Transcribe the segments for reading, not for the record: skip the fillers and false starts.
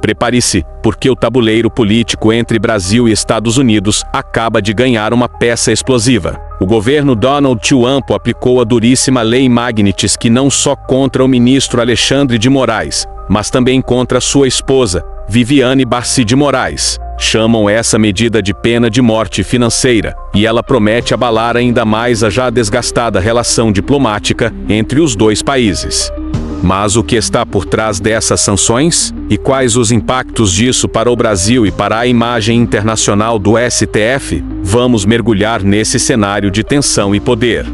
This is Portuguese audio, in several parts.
Prepare-se, porque o tabuleiro político entre Brasil e Estados Unidos acaba de ganhar uma peça explosiva. O governo Donald Trump aplicou a duríssima Lei Magnitsky não só contra o ministro Alexandre de Moraes, mas também contra sua esposa, Viviane Barci de Moraes. Chamam essa medida de pena de morte financeira, e ela promete abalar ainda mais a já desgastada relação diplomática entre os dois países. Mas o que está por trás dessas sanções? E quais os impactos disso para o Brasil e para a imagem internacional do STF? Vamos mergulhar nesse cenário de tensão e poder.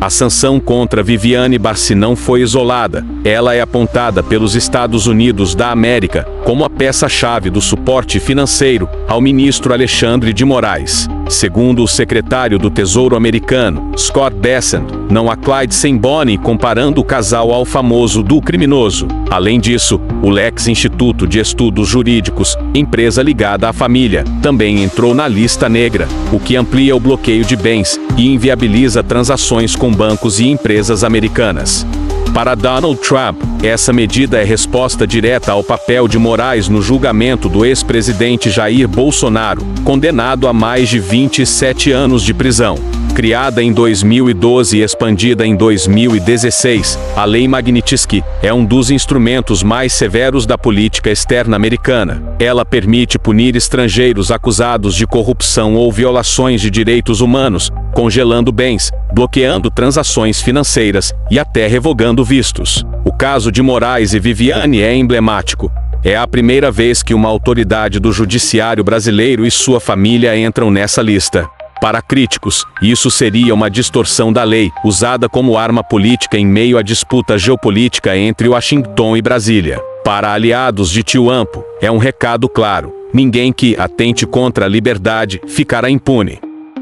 A sanção contra Viviane Barci não foi isolada. Ela é apontada pelos Estados Unidos da América como a peça-chave do suporte financeiro ao ministro Alexandre de Moraes. Segundo o secretário do Tesouro americano, Scott Bessent, não há Clyde sem Bonnie comparando o casal ao famoso do criminoso. Além disso, o Lex Instituto de Estudos Jurídicos, empresa ligada à família, também entrou na lista negra, o que amplia o bloqueio de bens e inviabiliza transações com bancos e empresas americanas. Para Donald Trump, essa medida é resposta direta ao papel de Moraes no julgamento do ex-presidente Jair Bolsonaro, condenado a mais de 27 anos de prisão. Criada em 2012 e expandida em 2016, a Lei Magnitsky é um dos instrumentos mais severos da política externa americana. Ela permite punir estrangeiros acusados de corrupção ou violações de direitos humanos, congelando bens, bloqueando transações financeiras e até revogando vistos. O caso de Moraes e Viviane é emblemático. É a primeira vez que uma autoridade do judiciário brasileiro e sua família entram nessa lista. Para críticos, isso seria uma distorção da lei, usada como arma política em meio à disputa geopolítica entre Washington e Brasília. Para aliados de Trump, é um recado claro: ninguém que atente contra a liberdade ficará impune.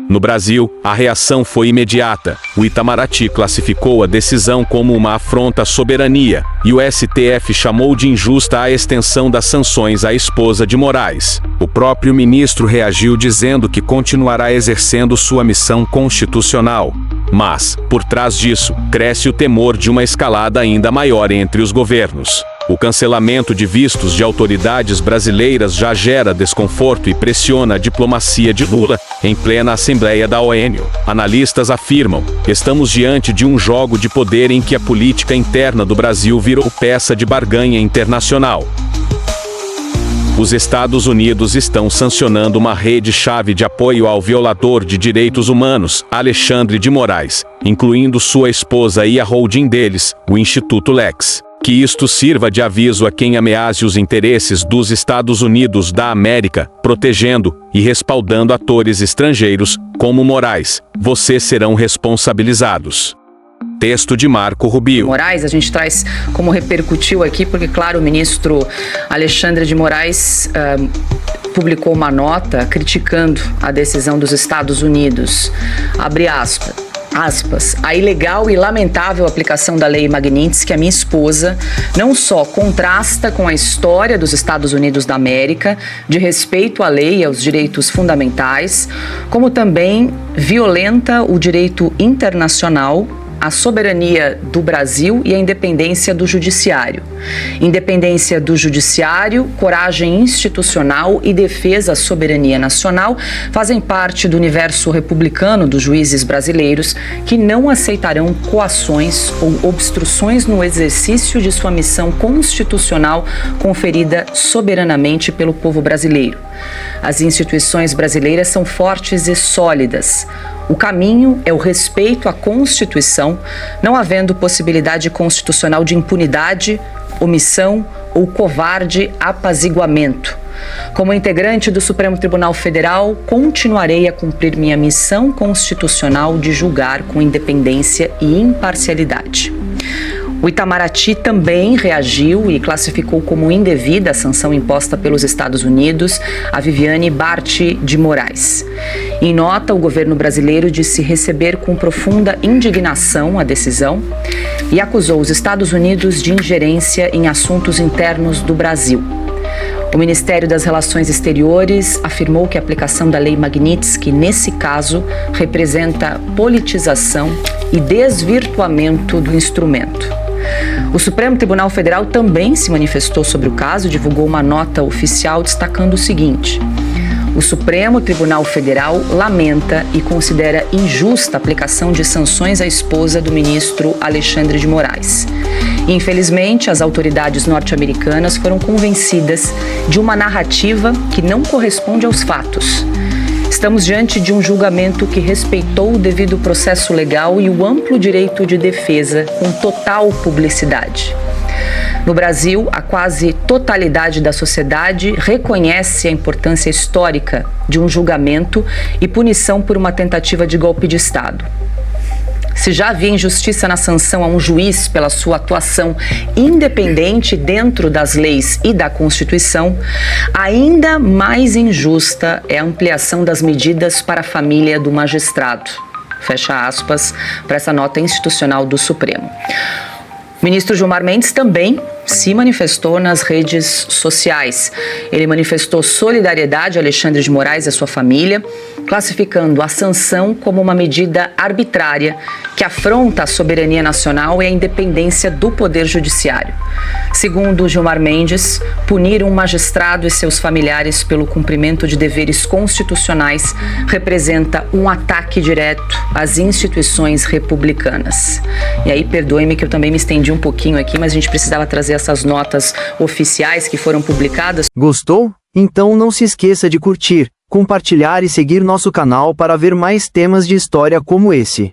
No Brasil, a reação foi imediata. O Itamaraty classificou a decisão como uma afronta à soberania, e o STF chamou de injusta a extensão das sanções à esposa de Moraes. O próprio ministro reagiu dizendo que continuará exercendo sua missão constitucional. Mas, por trás disso, cresce o temor de uma escalada ainda maior entre os governos. O cancelamento de vistos de autoridades brasileiras já gera desconforto e pressiona a diplomacia de Lula, em plena Assembleia da ONU. Analistas afirmam: estamos diante de um jogo de poder em que a política interna do Brasil virou peça de barganha internacional. Os Estados Unidos estão sancionando uma rede-chave de apoio ao violador de direitos humanos, Alexandre de Moraes, incluindo sua esposa e a holding deles, o Instituto Lex. Que isto sirva de aviso a quem ameace os interesses dos Estados Unidos da América, protegendo e respaldando atores estrangeiros, como Moraes. Vocês serão responsabilizados. Texto de Marco Rubio. Moraes, a gente traz como repercutiu aqui, porque, claro, o ministro Alexandre de Moraes publicou uma nota criticando a decisão dos Estados Unidos. Abre aspas, a ilegal e lamentável aplicação da Lei Magnitsky, que a minha esposa não só contrasta com a história dos Estados Unidos da América, de respeito à lei e aos direitos fundamentais, como também violenta o direito internacional, a soberania do Brasil e a independência do judiciário. Independência do judiciário, coragem institucional e defesa à soberania nacional fazem parte do universo republicano dos juízes brasileiros que não aceitarão coações ou obstruções no exercício de sua missão constitucional conferida soberanamente pelo povo brasileiro. As instituições brasileiras são fortes e sólidas. O caminho é o respeito à Constituição, não havendo possibilidade constitucional de impunidade, omissão ou covarde apaziguamento. Como integrante do Supremo Tribunal Federal, continuarei a cumprir minha missão constitucional de julgar com independência e imparcialidade. O Itamaraty também reagiu e classificou como indevida a sanção imposta pelos Estados Unidos a Viviane Barci de Moraes. Em nota, o governo brasileiro disse receber com profunda indignação a decisão e acusou os Estados Unidos de ingerência em assuntos internos do Brasil. O Ministério das Relações Exteriores afirmou que a aplicação da Lei Magnitsky, nesse caso, representa politização e desvirtuamento do instrumento. O Supremo Tribunal Federal também se manifestou sobre o caso e divulgou uma nota oficial destacando o seguinte: o Supremo Tribunal Federal lamenta e considera injusta a aplicação de sanções à esposa do ministro Alexandre de Moraes. Infelizmente, as autoridades norte-americanas foram convencidas de uma narrativa que não corresponde aos fatos. Estamos diante de um julgamento que respeitou o devido processo legal e o amplo direito de defesa com total publicidade. No Brasil, a quase totalidade da sociedade reconhece a importância histórica de um julgamento e punição por uma tentativa de golpe de Estado. Se já havia injustiça na sanção a um juiz pela sua atuação independente dentro das leis e da Constituição, ainda mais injusta é a ampliação das medidas para a família do magistrado. Fecha aspas para essa nota institucional do Supremo. O ministro Gilmar Mendes também se manifestou nas redes sociais. Ele manifestou solidariedade a Alexandre de Moraes e a sua família, classificando a sanção como uma medida arbitrária que afronta a soberania nacional e a independência do Poder Judiciário. Segundo Gilmar Mendes, punir um magistrado e seus familiares pelo cumprimento de deveres constitucionais representa um ataque direto às instituições republicanas. E aí, perdoe-me que eu também me estendi um pouquinho aqui, mas a gente precisava trazer essas notas oficiais que foram publicadas. Gostou? Então não se esqueça de curtir, compartilhar e seguir nosso canal para ver mais temas de história como esse.